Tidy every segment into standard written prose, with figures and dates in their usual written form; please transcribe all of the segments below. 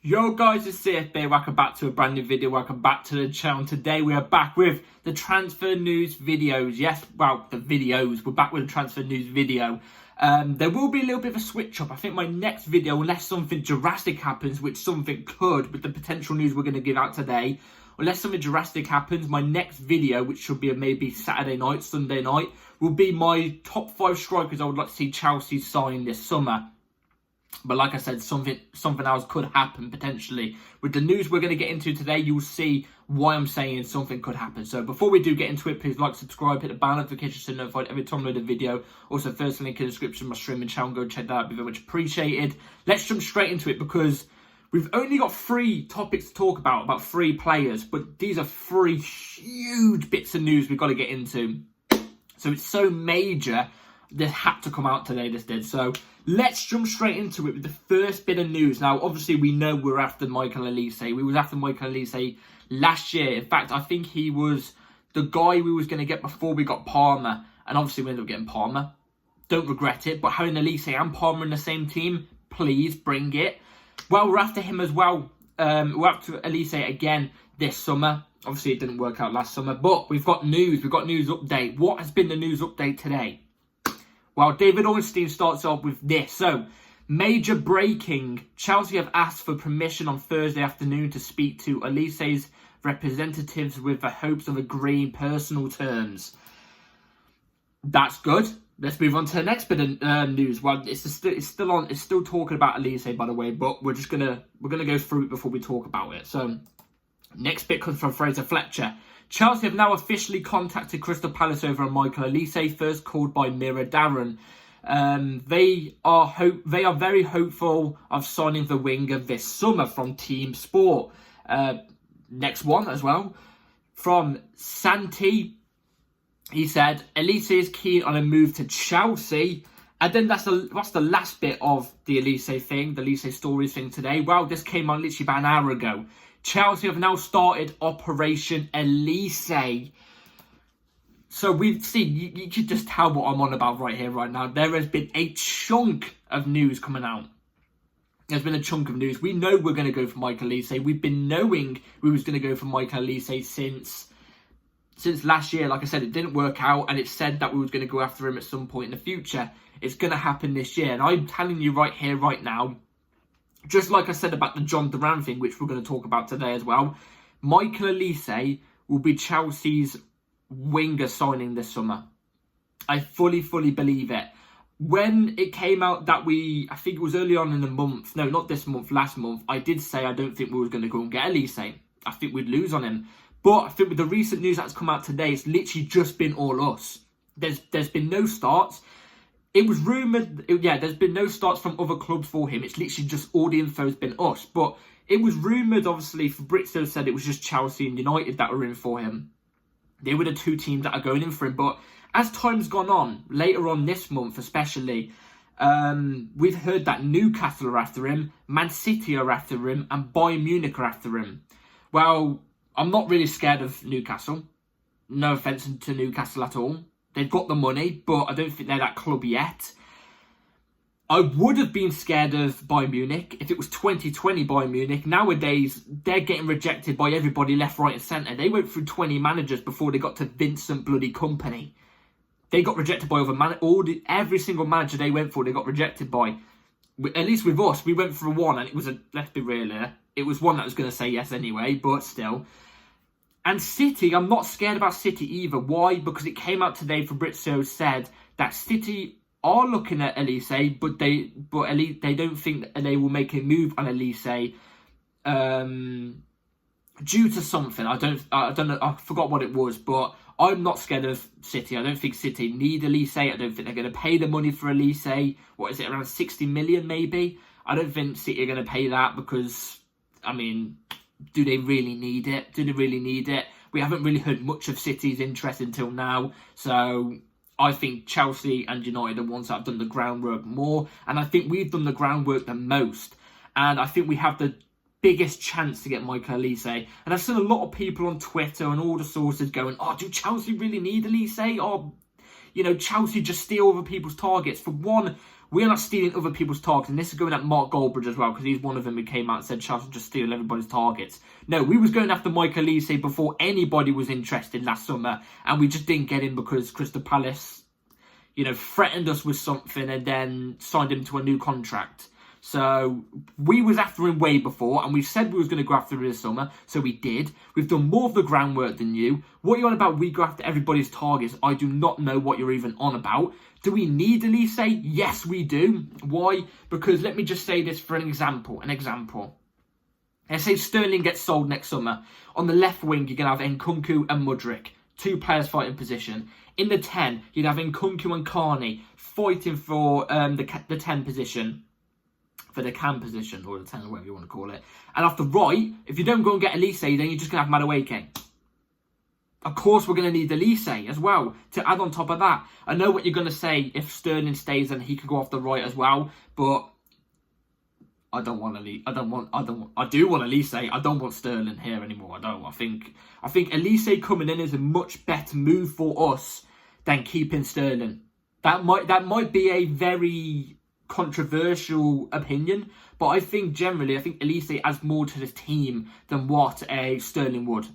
Yo guys, it's CFB. Welcome back to a brand new video. Welcome back to the channel. Today we are back with the transfer news videos. Yes, well, the videos. We're back with the transfer news video. There will be a little bit of a switch up. I think my next video, unless something drastic happens, which something could with the potential news we're going to give out today, unless something drastic happens, my next video, which should be maybe Saturday night, Sunday night, will be my top 5 strikers I would like to see Chelsea sign this summer. But like I said, something else could happen potentially. With the news we're going to get into today, you'll see why I'm saying something could happen. So before we do get into it, please like, subscribe, hit the bell notification to be notified every time I load a video. Also, first link in the description of my streaming channel. Go check that out. It'd be very much appreciated. Let's jump straight into it because we've only got 3 topics to talk about 3 players. But these are 3 huge bits of news we've got to get into. So it's so major, this had to come out today, this did. So let's jump straight into it with the first bit of news. Now, obviously, we know we're after Michael Olise. We was after Michael Olise last year. In fact, I think he was the guy we was going to get before we got Palmer. And obviously, we ended up getting Palmer. Don't regret it. But having Olise and Palmer in the same team, please bring it. Well, we're after him as well. We're after Olise again this summer. Obviously, it didn't work out last summer. But we've got news. We've got news update. What has been the news update today? Well, David Ornstein starts off with this. So, major breaking. Chelsea have asked for permission on Thursday afternoon to speak to Olise's representatives with the hopes of agreeing personal terms. That's good. Let's move on to the next bit of news. Well, it's still talking about Olise, by the way, but we're gonna go through it before we talk about it. So, next bit comes from Fraser Fletcher. Chelsea have now officially contacted Crystal Palace over on Michael Olise, first called by Mira Duran. They are very hopeful of signing the winger this summer from Team Sport. Next one as well from Santi. He said Olise is keen on a move to Chelsea, and then that's the last bit of the Olise thing, the Olise stories thing today. Well, this came on literally about an hour ago. Chelsea have now started Operation Olise. So we've seen, you can just tell what I'm on about right here, right now. There has been a chunk of news coming out. There's been a chunk of news. We know we're going to go for Michael Olise. We've been knowing we was going to go for Michael Olise since last year. Like I said, it didn't work out, and it said that we was going to go after him at some point in the future. It's going to happen this year, and I'm telling you right here, right now, just like I said about the John Duran thing, which we're going to talk about today as well, Michael Olise will be Chelsea's winger signing this summer. I fully believe it. When it came out that I think it was early on in the month, no, not this month, last month, I did say I don't think we were going to go and get Olise. I think we'd lose on him. But I think with the recent news that's come out today, it's literally just been all us. There's been no starts. It was rumoured, there's been no starts from other clubs for him. It's literally just all the info's been us. But it was rumoured, obviously, Fabrizio said it was just Chelsea and United that were in for him. They were the 2 teams that are going in for him. But as time's gone on, later on this month especially, we've heard that Newcastle are after him, Man City are after him, and Bayern Munich are after him. Well, I'm not really scared of Newcastle. No offence to Newcastle at all. They've got the money, but I don't think they're that club yet. I would have been scared of Bayern Munich if it was 2020 Bayern Munich. Nowadays, they're getting rejected by everybody left, right and centre. They went through 20 managers before they got to Vincent bloody Kompany. They got rejected by every single manager they went for, they got rejected by. At least with us, we went for one, and it was let's be real here, it was one that was going to say yes anyway, but still. And City, I'm not scared about City either. Why? Because it came out today, Fabrizio said that City are looking at Olise, but they don't think that they will make a move on Olise due to something. I don't know. I forgot what it was, but I'm not scared of City. I don't think City need Olise. I don't think they're going to pay the money for Olise. What is it, around 60 million maybe? I don't think City are going to pay that because, I mean, do they really need it? Do they really need it? We haven't really heard much of City's interest until now. So I think Chelsea and United are the ones that have done the groundwork more. And I think we've done the groundwork the most. And I think we have the biggest chance to get Michael Olise. And I've seen a lot of people on Twitter and all the sources going, oh, do Chelsea really need Olise? Or you know, Chelsea just steal other people's targets. For one, we're not stealing other people's targets, and this is going at Mark Goldbridge as well, because he's one of them who came out and said Chelsea just steal everybody's targets. No, we was going after Mike Olise before anybody was interested last summer, and we just didn't get him because Crystal Palace, you know, threatened us with something and then signed him to a new contract. So we was after him way before, and we said we was going to go after him this summer, so we did. We've done more of the groundwork than you. What are you on about? We go after everybody's targets. I do not know what you're even on about. Do we need Olise? Yes, we do. Why? Because let me just say this for an example. Let's say Sterling gets sold next summer. On the left wing, you're going to have Nkunku and Mudryk, 2 players fighting position. In the 10, you'd have Nkunku and Carney fighting for the 10 position. For the cam position, or the 10, or whatever you want to call it. And off the right, if you don't go and get Olise, then you're just going to have Madueke. Of course, we're going to need Olise as well to add on top of that. I know what you're going to say. If Sterling stays, then he could go off the right as well. But I don't want Olise. I do want Olise. I don't want Sterling here anymore. I think Olise coming in is a much better move for us than keeping Sterling. That might be a very controversial opinion, but I think generally, Olise adds more to this team than what a Sterling would.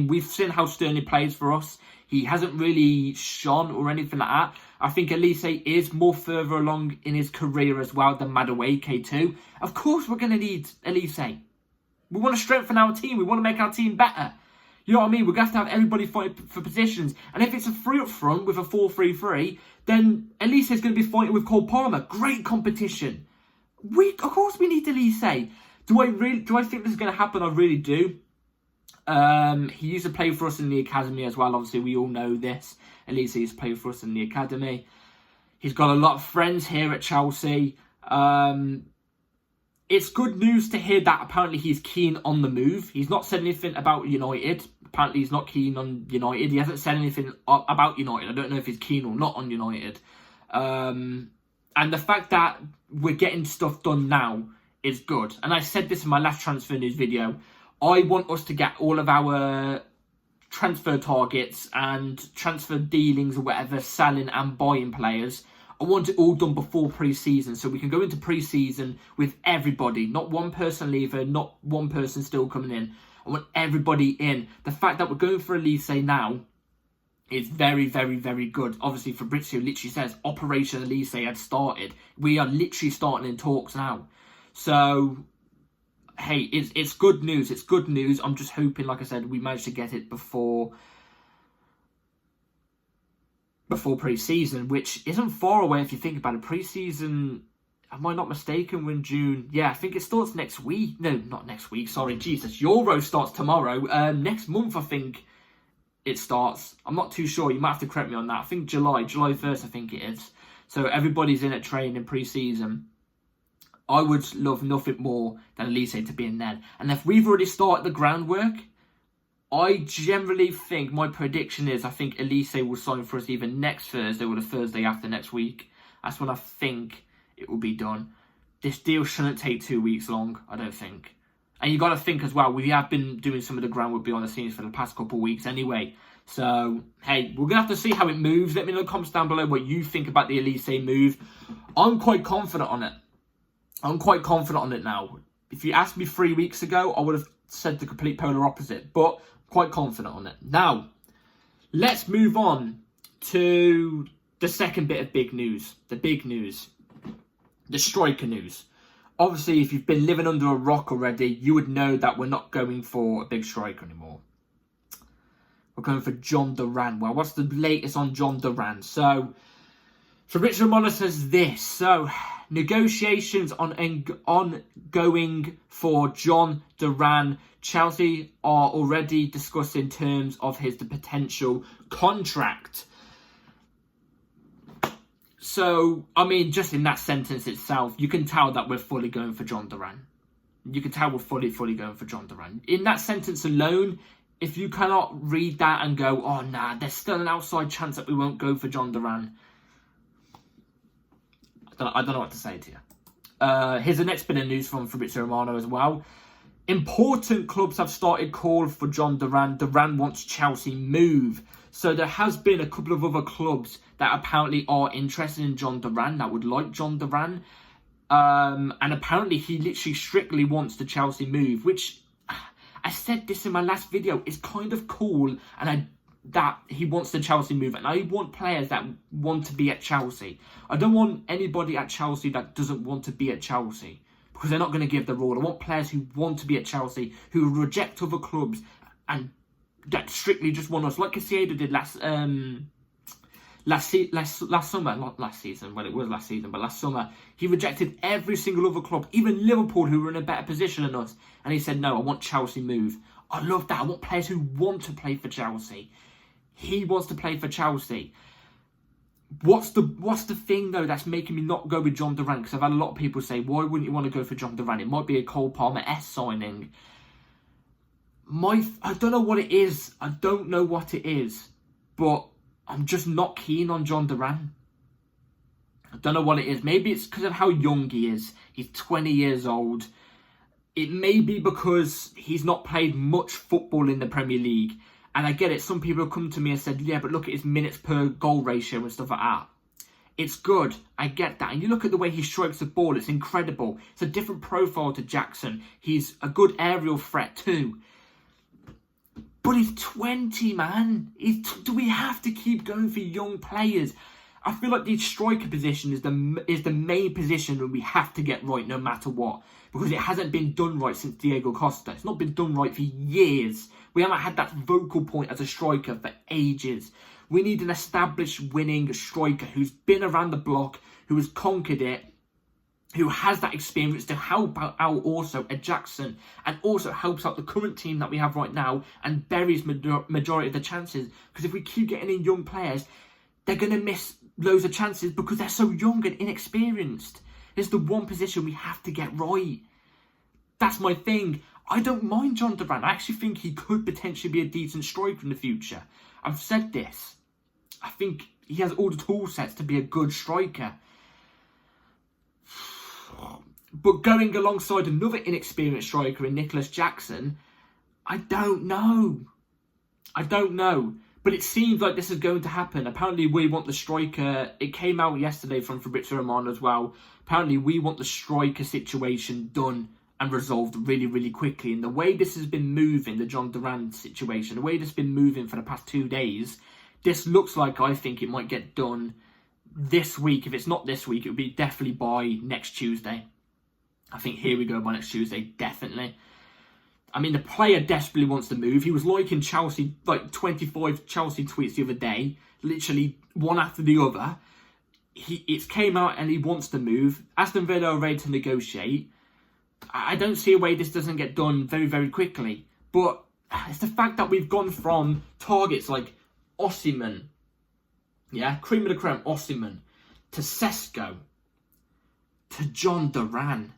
We've seen how Sterling plays for us. He hasn't really shone or anything like that. I think Olise is more further along in his career as well than Madueke too. Of course we're going to need Olise. We want to strengthen our team. We want to make our team better. You know what I mean? We're going to have everybody fighting for positions. And if it's a 3 up front with a 4-3-3, then Olise is going to be fighting with Cole Palmer. Great competition. Of course we need Olise. Do I think this is going to happen? I really do. He used to play for us in the academy as well. Obviously, we all know this. Olise used to play for us in the academy. He's got a lot of friends here at Chelsea. It's good news to hear that apparently he's keen on the move. He's not said anything about United. Apparently he's not keen on United. He hasn't said anything about United. I don't know if he's keen or not on United. And the fact that we're getting stuff done now is good. And I said this in my last transfer news video. I want us to get all of our transfer targets and transfer dealings or whatever, selling and buying players. I want it all done before pre-season so we can go into pre-season with everybody. Not one person leaving, not one person still coming in. I want everybody in. The fact that we're going for Olise now is very, very, very good. Obviously, Fabrizio literally says Operation Olise had started. We are literally starting in talks now. So, hey, it's good news. It's good news. I'm just hoping, like I said, we managed to get it before pre-season, which isn't far away if you think about it. Pre-season, am I not mistaken, we're in June? Yeah, I think it starts next week. No, not next week, sorry, Jesus. Euro starts tomorrow. Next month, I think it starts. I'm not too sure. You might have to correct me on that. I think July 1st, I think it is. So everybody's in at training pre-season. I would love nothing more than Olise to be in then. And if we've already started the groundwork, I generally think, my prediction is, I think Olise will sign for us either next Thursday or the Thursday after next week. That's when I think it will be done. This deal shouldn't take 2 weeks long, I don't think. And you got to think as well, we have been doing some of the groundwork behind the scenes for the past couple of weeks anyway. So, hey, we're going to have to see how it moves. Let me know in the comments down below what you think about the Olise move. I'm quite confident on it. I'm quite confident on it now. If you asked me 3 weeks ago, I would have said the complete polar opposite. But quite confident on it. Now, let's move on to the second bit of big news. The big news. The striker news. Obviously, if you've been living under a rock already, you would know that we're not going for a big striker anymore. We're going for John Duran. Well, what's the latest on John Duran? So, Fabrizio Romano says this. So, negotiations ongoing for John Duran. Chelsea are already discussing terms of the potential contract. So, I mean, just in that sentence itself, you can tell that we're fully going for John Duran. You can tell we're fully going for John Duran. In that sentence alone, if you cannot read that and go, oh, nah, there's still an outside chance that we won't go for John Duran, I don't know what to say to you. Here's the next bit of news from Fabrizio Romano as well. Important clubs have started call for John Duran. Duran wants Chelsea move. So there has been a couple of other clubs that apparently are interested in John Duran, that would like John Duran. And apparently he literally strictly wants the Chelsea move, which I said this in my last video, is kind of cool, and that he wants the Chelsea move. And I want players that want to be at Chelsea. I don't want anybody at Chelsea that doesn't want to be at Chelsea, because they're not going to give the all. I want players who want to be at Chelsea, who reject other clubs, and that strictly just want us, like Casiedo did last summer. Not last season, well, it was last season, but last summer. He rejected every single other club, even Liverpool, who were in a better position than us. And he said, no, I want Chelsea move. I love that. I want players who want to play for Chelsea. He wants to play for Chelsea. What's the thing, though, that's making me not go with John Duran? Because I've had a lot of people say, why wouldn't you want to go for John Duran? It might be a Cole Palmer-esque signing. I don't know what it is. I don't know what it is. But I'm just not keen on John Duran. I don't know what it is. Maybe it's because of how young he is. He's 20 years old. It may be because he's not played much football in the Premier League. And I get it. Some people have come to me and said, yeah, but look at his minutes per goal ratio and stuff like that. It's good. I get that. And you look at the way he strikes the ball. It's incredible. It's a different profile to Jackson. He's a good aerial threat too. But he's 20, man. Do we have to keep going for young players? I feel like the striker position is the main position that we have to get right no matter what. Because it hasn't been done right since Diego Costa. It's not been done right for years. We haven't had that vocal point as a striker for ages. We need an established winning striker who's been around the block, who has conquered it, who has that experience to help out also a Jackson, and also helps out the current team that we have right now and buries majority of the chances. Because if we keep getting in young players, they're going to miss loads of chances because they're so young and inexperienced. It's the one position we have to get right. That's my thing. I don't mind John Duran. I actually think he could potentially be a decent striker in the future. I've said this. I think he has all the tool sets to be a good striker. But going alongside another inexperienced striker in Nicholas Jackson, I don't know. But it seems like this is going to happen. Apparently we want the striker. It came out yesterday from Fabrizio Romano as well. Apparently we want the striker situation done and resolved really, really quickly. And the way this has been moving, the John Duran situation, the way this has been moving for the past 2 days, this looks like I think it might get done this week. If it's not this week, it will be definitely by next Tuesday. I think here we go by next Tuesday, definitely. I mean, the player desperately wants to move. He was liking Chelsea, like 25 Chelsea tweets the other day, literally one after the other. It came out and he wants to move. Aston Villa are ready to negotiate. I don't see a way this doesn't get done very, very quickly. But it's the fact that we've gone from targets like Osimhen, yeah, cream of the creme, Osimhen, to Sesko, to John Duran.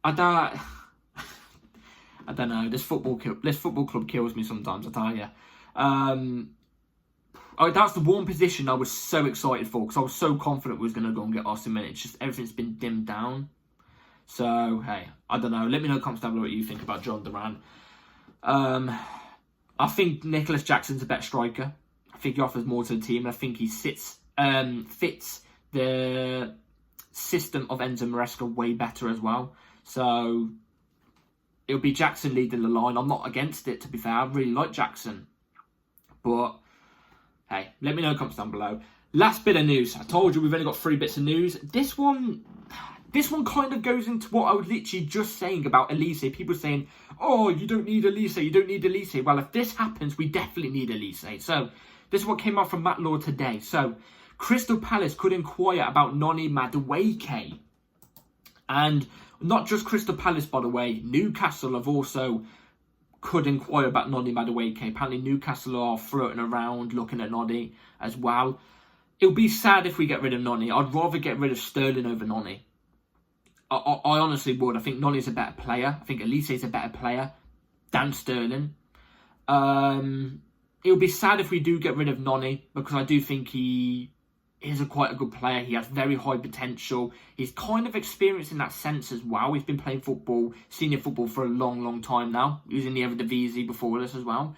I don't know. This football club kills me sometimes, I tell you. That's the one position I was so excited for because I was so confident we was going to go and get Osimhen. It's just everything's been dimmed down. So, hey, I don't know. Let me know in the comments down below what you think about John Duran. I think Nicholas Jackson's a better striker. I think he offers more to the team. I think he fits the system of Enzo Maresca way better as well. So it'll be Jackson leading the line. I'm not against it, to be fair. I really like Jackson. But, hey, let me know in the comments down below. Last bit of news. I told you we've only got 3 bits of news. This one kind of goes into what I was literally just saying about Olise. People saying, oh, you don't need Olise, you don't need Olise. Well, if this happens, we definitely need Olise. So, this is what came out from Matt Law today. So, Crystal Palace could inquire about Noni Madueke. And not just Crystal Palace, by the way. Newcastle have also could inquire about Noni Madueke. Apparently, Newcastle are floating around looking at Noni as well. It would be sad if we get rid of Noni. I'd rather get rid of Sterling over Noni. I honestly would. I think Noni's a better player. I think Olise's a better player than Sterling. It would be sad if we do get rid of Noni because I do think he is quite a good player. He has very high potential. He's kind of experienced in that sense as well. He's been playing football, senior football, for a long, long time now. He was in the Eredivisie before this as well.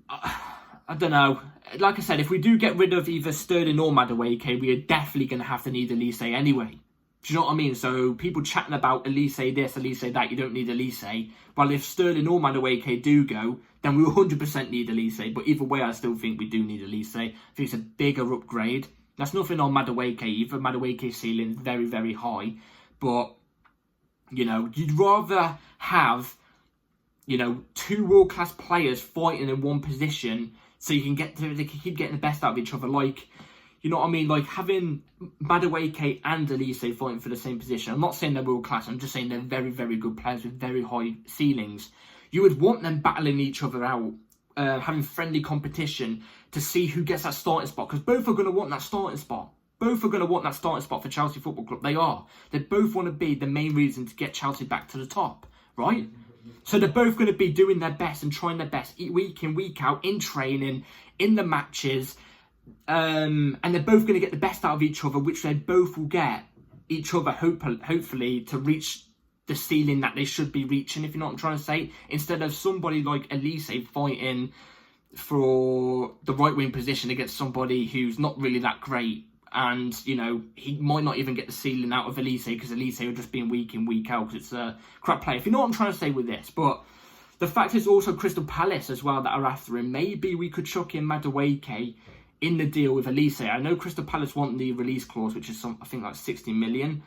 I don't know. Like I said, if we do get rid of either Sterling or Madueke, we are definitely going to have to need Olise anyway. Do you know what I mean? So people chatting about Olise this, Olise that, you don't need Olise. Well, if Sterling or Madueke do go, then we will 100% need Olise. But either way, I still think we do need Olise. I think it's a bigger upgrade. That's nothing on Madueke either. Madueke's ceiling is very, very high. But, you know, you'd rather have, you know, two world-class players fighting in one position so they can keep getting the best out of each other. Like, you know what I mean? Like having Madueke and Olise fighting for the same position. I'm not saying they're world class. I'm just saying they're very, very good players with very high ceilings. You would want them battling each other out, having friendly competition to see who gets that starting spot. Because both are going to want that starting spot. Both are going to want that starting spot for Chelsea Football Club. They are. They both want to be the main reason to get Chelsea back to the top, right? So they're both going to be doing their best and trying their best week in, week out, in training, in the matches. And they're both going to get the best out of each other, which they both will get each other, hopefully, to reach the ceiling that they should be reaching, if you know what I'm trying to say. Instead of somebody like Olise fighting for the right-wing position against somebody who's not really that great. And, you know, he might not even get the ceiling out of Olise because Olise will just be week in, week out because it's a crap player. If you know what I'm trying to say with this. But the fact is also Crystal Palace as well that are after him. Maybe we could chuck in Madueke in the deal with Olise. I know Crystal Palace want the release clause, which is I think like 60 million.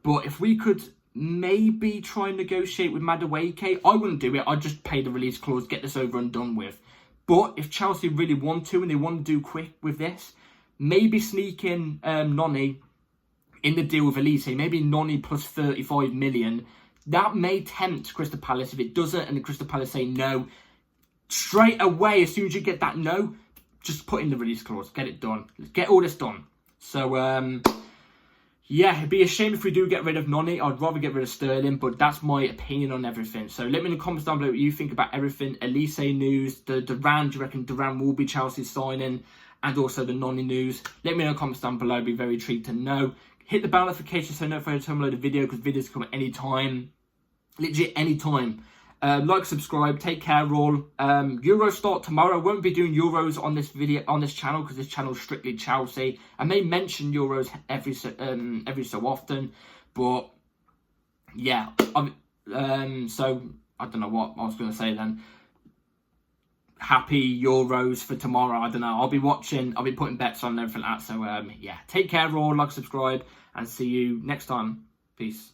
But if we could maybe try and negotiate with Madueke, I wouldn't do it. I'd just pay the release clause, get this over and done with. But if Chelsea really want to and they want to do quick with this, maybe sneak in Noni in the deal with Olise. Maybe Noni plus 35 million. That may tempt Crystal Palace. If it doesn't and the Crystal Palace say no, straight away, as soon as you get that no, just put in the release clause. Get it done. Let's get all this done. So, yeah, it'd be a shame if we do get rid of Noni. I'd rather get rid of Sterling, but that's my opinion on everything. So let me in the comments down below what you think about everything. Olise news, the Duran, do you reckon Duran will be Chelsea's signing? And also the Noni news. Let me know in the comments down below. I'd be very intrigued to know. Hit the bell notification so notified to upload a video, because videos come at any time. Legit any time. Like, subscribe, take care all. Euros start tomorrow. I won't be doing Euros on this video, on this channel, because this channel is strictly Chelsea. I may mention Euros every so often, but yeah. So I don't know what I was going to say then. Happy Euros for tomorrow. I don't know. I'll be watching. I'll be putting bets on and everything like that. So yeah, take care all. Like, subscribe, and see you next time. Peace.